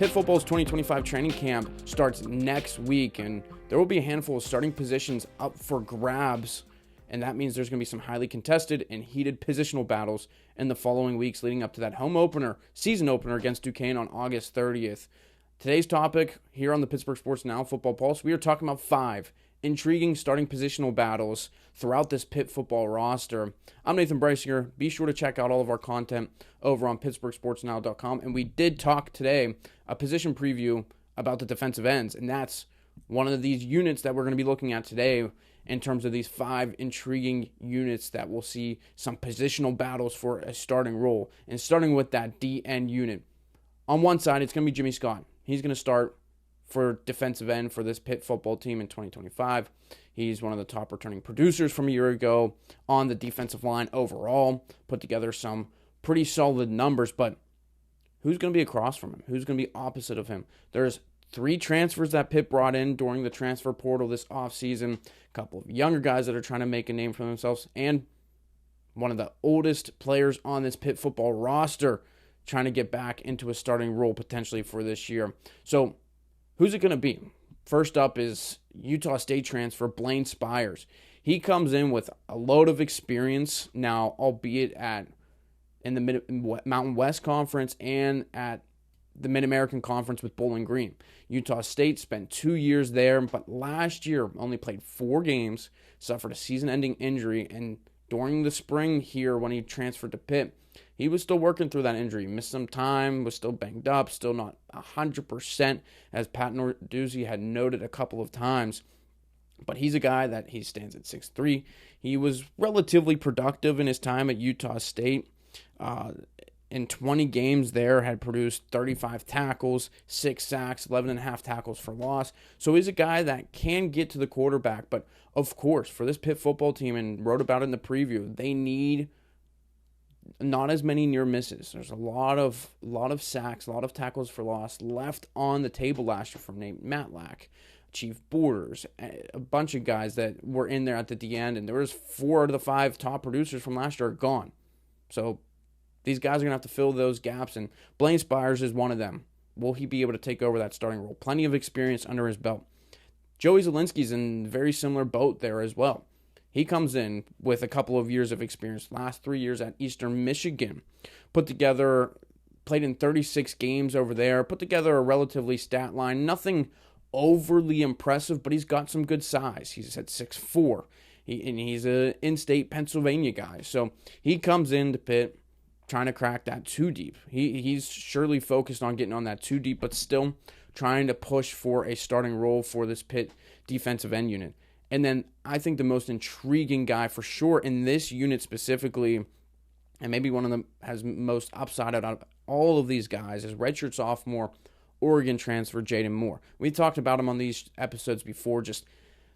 Pitt football's 2025 training camp starts next week, and there will be a handful of starting positions up for grabs, and that means there's going to be some highly contested and heated positional battles in the following weeks leading up to that home opener, season opener against Duquesne on August 30th. Today's topic here on the Pittsburgh Sports Now Football Pulse, we are talking about 5 intriguing starting positional battles throughout this Pitt football roster. I'm Nathan Brysinger. Be sure to check out all of our content over on PittsburghSportsNow.com. And we did talk today, a position preview about the defensive ends, and that's one of these units that we're going to be looking at today in terms of these 5 intriguing units that will see some positional battles for a starting role. And starting with that DN unit. On one side, it's going to be Jimmy Scott. He's going to start for defensive end for this Pitt football team in 2025. He's one of the top returning producers from a year ago on the defensive line overall. Put together some pretty solid numbers, but who's going to be across from him? Who's going to be opposite of him? There's 3 transfers that Pitt brought in during the transfer portal this offseason. A couple of younger guys that are trying to make a name for themselves, and one of the oldest players on this Pitt football roster trying to get back into a starting role potentially for this year. So who's it going to be? First up is Utah State transfer Blaine Spires. He comes in with a load of experience now, albeit in the Mountain West Conference and at the Mid-American Conference with Bowling Green. Utah State spent 2 years there, but last year only played 4 games, suffered a season-ending injury, and during the spring here when he transferred to Pitt, he was still working through that injury. Missed some time, was still banged up, still not 100%, as Pat Narduzzi had noted a couple of times. But he's a guy that he stands at 6'3". He was relatively productive in his time at Utah State. In 20 games there, had produced 35 tackles, 6 sacks, 11.5 tackles for loss. So he's a guy that can get to the quarterback. But, of course, for this Pitt football team, and wrote about it in the preview, they need not as many near misses. There's a lot of sacks, a lot of tackles for loss left on the table last year from Nate Matlack, Chief Borders, a bunch of guys that were in there at the end, and there was 4 out of the 5 top producers from last year are gone. So these guys are going to have to fill those gaps, and Blaine Spires is one of them. Will he be able to take over that starting role? Plenty of experience under his belt. Joey Zielinski's in a very similar boat there as well. He comes in with a couple of years of experience, last 3 years at Eastern Michigan. Played in 36 games over there, put together a relatively stat line. Nothing overly impressive, but he's got some good size. He's at 6'4", and he's an in-state Pennsylvania guy. So he comes into Pitt trying to crack that 2 deep. He's surely focused on getting on that 2 deep, but still trying to push for a starting role for this Pitt defensive end unit. And then I think the most intriguing guy for sure in this unit specifically, and maybe one of them has most upside out of all of these guys, is redshirt sophomore Oregon transfer Jaden Moore. We talked about him on these episodes before. Just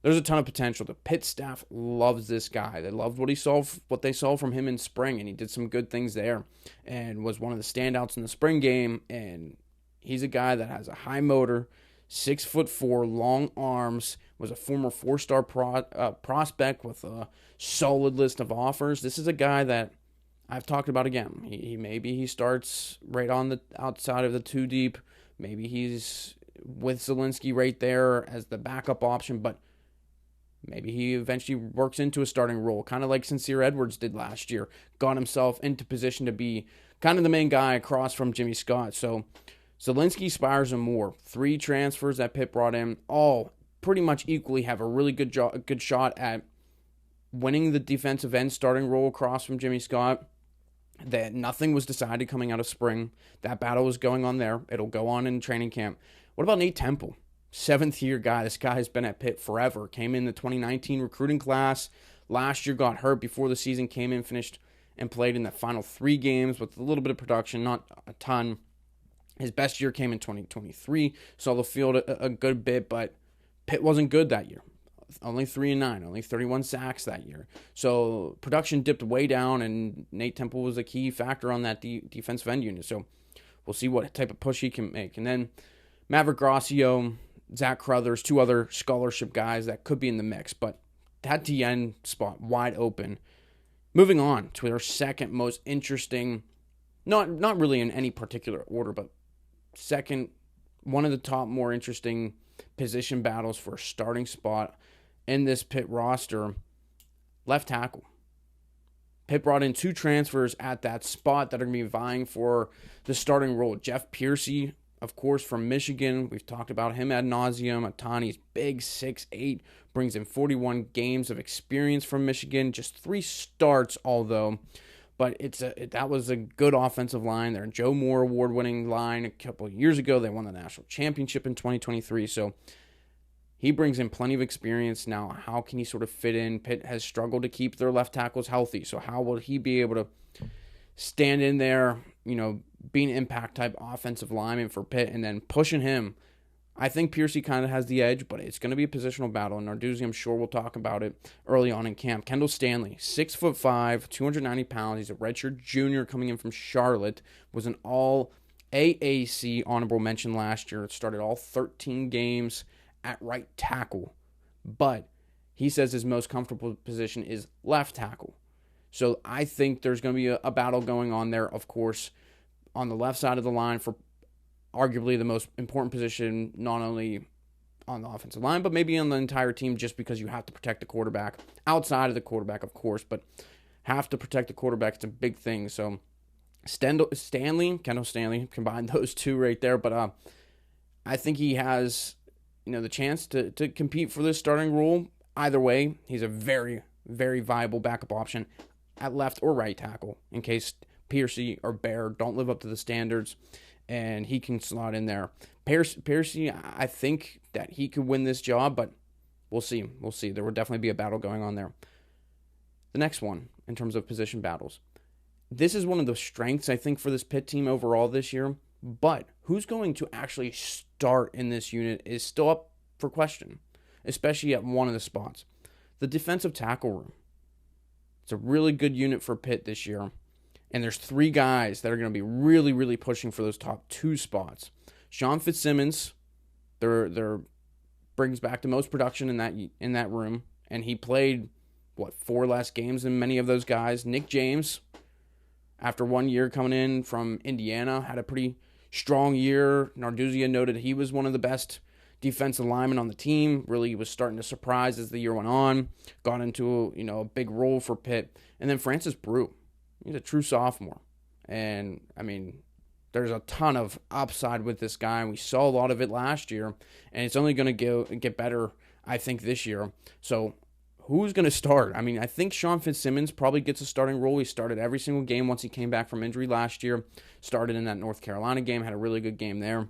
there's a ton of potential. The Pitt staff loves this guy. They loved what they saw from him in spring, and he did some good things there and was one of the standouts in the spring game. And he's a guy that has a high motor, 6'4", long arms, was a former 4-star prospect with a solid list of offers. This is a guy that I've talked about again. Maybe starts right on the outside of the 2 deep. Maybe he's with Zielinski right there as the backup option, but maybe he eventually works into a starting role, kind of like Sincere Edwards did last year. Got himself into position to be kind of the main guy across from Jimmy Scott. So Zielinski, Spires, and Moore, 3 transfers that Pitt brought in, all pretty much equally have a really good shot at winning the defensive end starting role across from Jimmy Scott. That nothing was decided coming out of spring. That battle was going on there. It'll go on in training camp. What about Nate Temple? 7th-year guy. This guy has been at Pitt forever. Came in the 2019 recruiting class. Last year got hurt before the season. Came in, finished, and played in the final 3 games with a little bit of production, not a ton. His best year came in 2023. Saw the field a good bit, but Pitt wasn't good that year. Only 3-9, only 31 sacks that year. So production dipped way down, and Nate Temple was a key factor on that defensive end unit. So we'll see what type of push he can make. And then Maverick Gracio, Zach Crothers, 2 other scholarship guys that could be in the mix. But that DN spot wide open. Moving on to our second most interesting, not really in any particular order, but second one of the top more interesting position battles for a starting spot in this Pitt roster, left tackle. Pitt brought in 2 transfers at that spot that are going to be vying for the starting role. Jeff Piercy, of course, from Michigan. We've talked about him ad nauseum. Atani's big, 6'8", brings in 41 games of experience from Michigan. Just 3 starts, although. But that was a good offensive line. They're a Joe Moore award-winning line a couple of years ago. They won the national championship in 2023. So he brings in plenty of experience. Now, how can he sort of fit in? Pitt has struggled to keep their left tackles healthy. So how will he be able to stand in there, being an impact-type offensive lineman for Pitt and then pushing him? I think Piercy kind of has the edge, but it's going to be a positional battle. And Narduzzi, I'm sure we'll talk about it early on in camp. Kendall Stanley, 6'5", 290 pounds. He's a redshirt junior coming in from Charlotte. Was an all-AAC honorable mention last year. Started all 13 games at right tackle. But he says his most comfortable position is left tackle. So I think there's going to be a battle going on there, of course, on the left side of the line for arguably the most important position, not only on the offensive line, but maybe on the entire team, just because you have to protect the quarterback. Outside of the quarterback, of course, but have to protect the quarterback. It's a big thing. So Kendall Stanley, combine those 2 right there. But I think he has, the chance to compete for this starting role. Either way, he's a very, very viable backup option at left or right tackle in case Piercy or Bear don't live up to the standards, and he can slot in there. Piercy, I think that he could win this job, but we'll see. We'll see. There will definitely be a battle going on there. The next one, in terms of position battles. This is one of the strengths, I think, for this Pitt team overall this year, but who's going to actually start in this unit is still up for question, especially at one of the spots. The defensive tackle room. It's a really good unit for Pitt this year. And there's 3 guys that are going to be really, really pushing for those top 2 spots. Sean Fitzsimmons, there brings back the most production in that room, and he played 4 less games than many of those guys. Nick James, after 1 year coming in from Indiana, had a pretty strong year. Narduzzi noted he was one of the best defensive linemen on the team. Really was starting to surprise as the year went on. Got into a big role for Pitt, and then Francis Brew. He's a true sophomore. And, there's a ton of upside with this guy. And we saw a lot of it last year. And it's only going to get better, I think, this year. So who's going to start? I think Sean Fitzsimmons probably gets a starting role. He started every single game once he came back from injury last year. Started in that North Carolina game. Had a really good game there.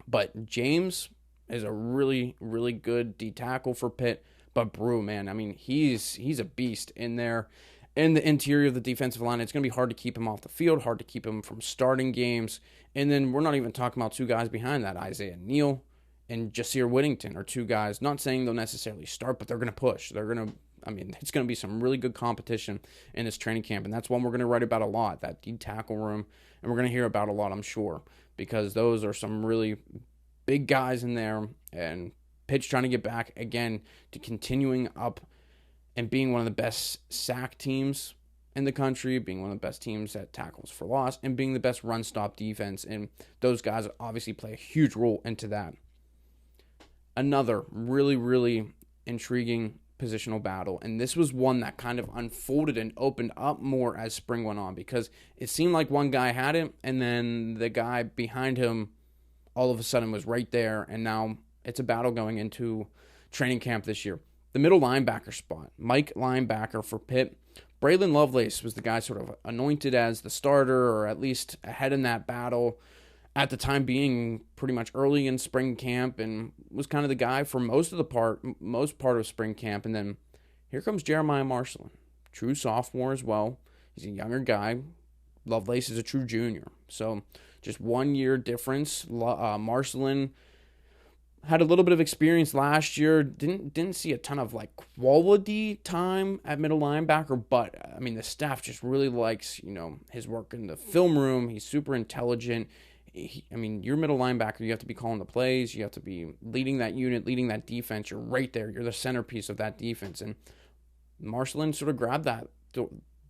But James is a really, really good D tackle for Pitt. But Brew, man, he's a beast in there. In the interior of the defensive line, it's going to be hard to keep him off the field, hard to keep him from starting games. And then we're not even talking about 2 guys behind that. Isaiah Neal and Jasir Whittington are 2 guys. Not saying they'll necessarily start, but they're going to push. It's going to be some really good competition in this training camp. And that's one we're going to write about a lot, that D-tackle room. And we're going to hear about a lot, I'm sure, because those are some really big guys in there. And Pitt's trying to get back, again, to continuing up and being one of the best sack teams in the country, being one of the best teams at tackles for loss, and being the best run-stop defense. And those guys obviously play a huge role into that. Another really, really intriguing positional battle, and this was one that kind of unfolded and opened up more as spring went on, because it seemed like one guy had it, and then the guy behind him all of a sudden was right there, and now it's a battle going into training camp this year. The middle linebacker spot, Mike linebacker for Pitt. Braylon Lovelace was the guy sort of anointed as the starter, or at least ahead in that battle at the time being, pretty much early in spring camp, and was kind of the guy for most part of spring camp. And then here comes Jeremiah Marcelin, true sophomore as well. He's a younger guy. Lovelace is a true junior. So just 1 year difference. Marcelin had a little bit of experience last year. Didn't see a ton of quality time at middle linebacker, but the staff just really likes his work in the film room. He's super intelligent. You're middle linebacker. You have to be calling the plays. You have to be leading that unit, leading that defense. You're right there. You're the centerpiece of that defense. And Marcelin sort of grabbed that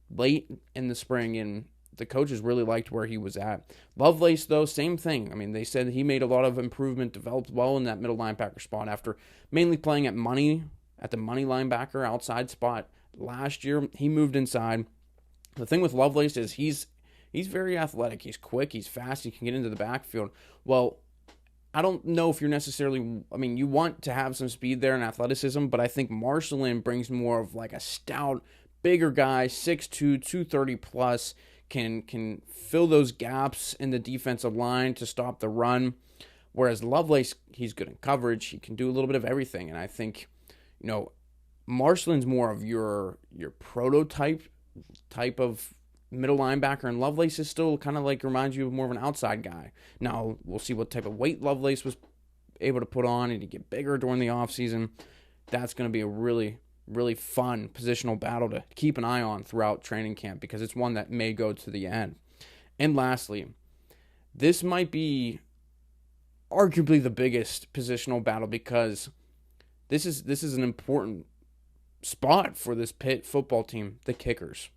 late in the spring, and the coaches really liked where he was at. Lovelace, though, same thing. I mean, they said he made a lot of improvement, developed well in that middle linebacker spot after mainly playing at the money linebacker outside spot last year. He moved inside. The thing with Lovelace is he's very athletic. He's quick. He's fast. He can get into the backfield. Well, I don't know if you're necessarily, I mean, you want to have some speed there and athleticism, but I think Marcelin brings more of like a stout, bigger guy, 6'2", 230 plus, can fill those gaps in the defensive line to stop the run. Whereas Lovelace, he's good in coverage. He can do a little bit of everything. And I think, Marcelin's more of your prototype type of middle linebacker, and Lovelace is still kind of like reminds you of more of an outside guy. Now, we'll see what type of weight Lovelace was able to put on and to get bigger during the offseason. That's going to be a really, really fun positional battle to keep an eye on throughout training camp because it's one that may go to the end. And lastly, this might be arguably the biggest positional battle because this is an important spot for this Pitt football team, the kickers.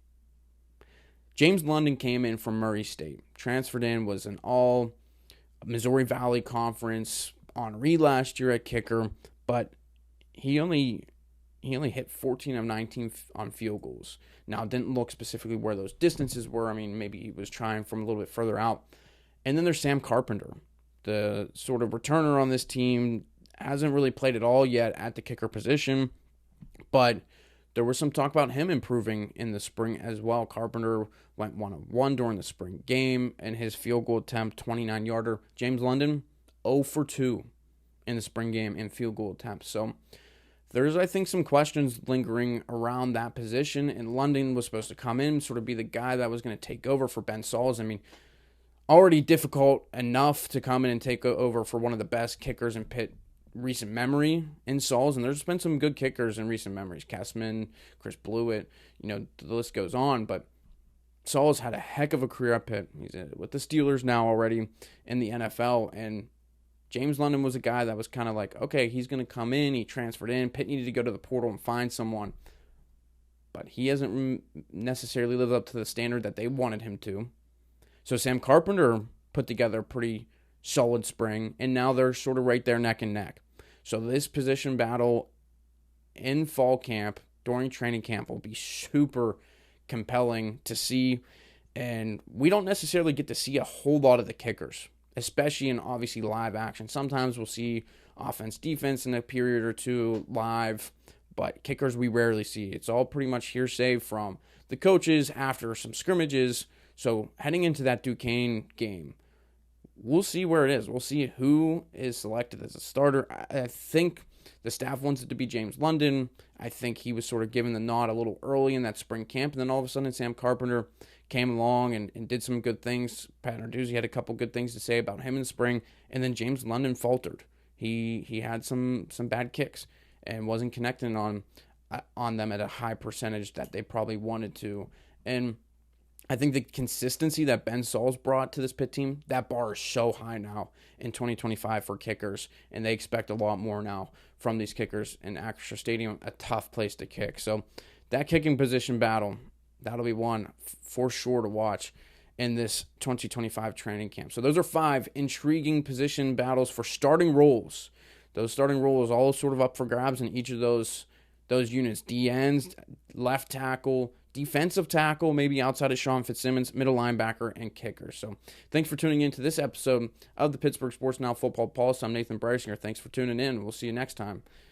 James London came in from Murray State, transferred in, was an all Missouri Valley Conference honoree last year at kicker, but he only hit 14 of 19 on field goals. Now, it didn't look specifically where those distances were. I mean, maybe he was trying from a little bit further out. And then there's Sam Carpenter, the sort of returner on this team, hasn't really played at all yet at the kicker position, but there was some talk about him improving in the spring as well. Carpenter went 1-1 during the spring game, and his field goal attempt, 29-yarder. James London, 0 for 2 in the spring game in field goal attempts. So there's, I think, some questions lingering around that position, and London was supposed to come in, sort of be the guy that was going to take over for Ben Sauls. I mean, already difficult enough to come in and take over for one of the best kickers in Pitt recent memory in Sauls, and there's been some good kickers in recent memories. Kessman, Chris Blewett, the list goes on, but Sauls had a heck of a career at Pitt. He's with the Steelers now already in the NFL, and James London was a guy that was kind of like, okay, he's going to come in. He transferred in. Pitt needed to go to the portal and find someone, but he hasn't necessarily lived up to the standard that they wanted him to. So Sam Carpenter put together a pretty solid spring, and now they're sort of right there neck and neck. So this position battle in fall camp, during training camp, will be super compelling to see, and we don't necessarily get to see a whole lot of the kickers, especially in obviously live action. Sometimes we'll see offense, defense in a period or two live, but kickers we rarely see. It's all pretty much hearsay from the coaches after some scrimmages. So heading into that Duquesne game, we'll see where it is. We'll see who is selected as a starter. I think the staff wants it to be James London. I think he was sort of given the nod a little early in that spring camp, and then all of a sudden Sam Carpenter came along and did some good things. Pat Narduzzi had a couple good things to say about him in the spring, and then James London faltered. He had some bad kicks and wasn't connecting on them at a high percentage that they probably wanted to. And I think the consistency that Ben Sauls brought to this Pitt team, that bar is so high now in 2025 for kickers, and they expect a lot more now from these kickers in Acrisure Stadium, a tough place to kick. So that kicking position battle, that'll be one for sure to watch in this 2025 training camp. So those are 5 intriguing position battles for starting roles. Those starting roles all sort of up for grabs in each of those units. DNs, left tackle, defensive tackle, maybe outside of Sean Fitzsimmons, middle linebacker, and kicker. So thanks for tuning in to this episode of the Pittsburgh Sports Now Football Pulse. I'm Nathan Breisinger. Thanks for tuning in. We'll see you next time.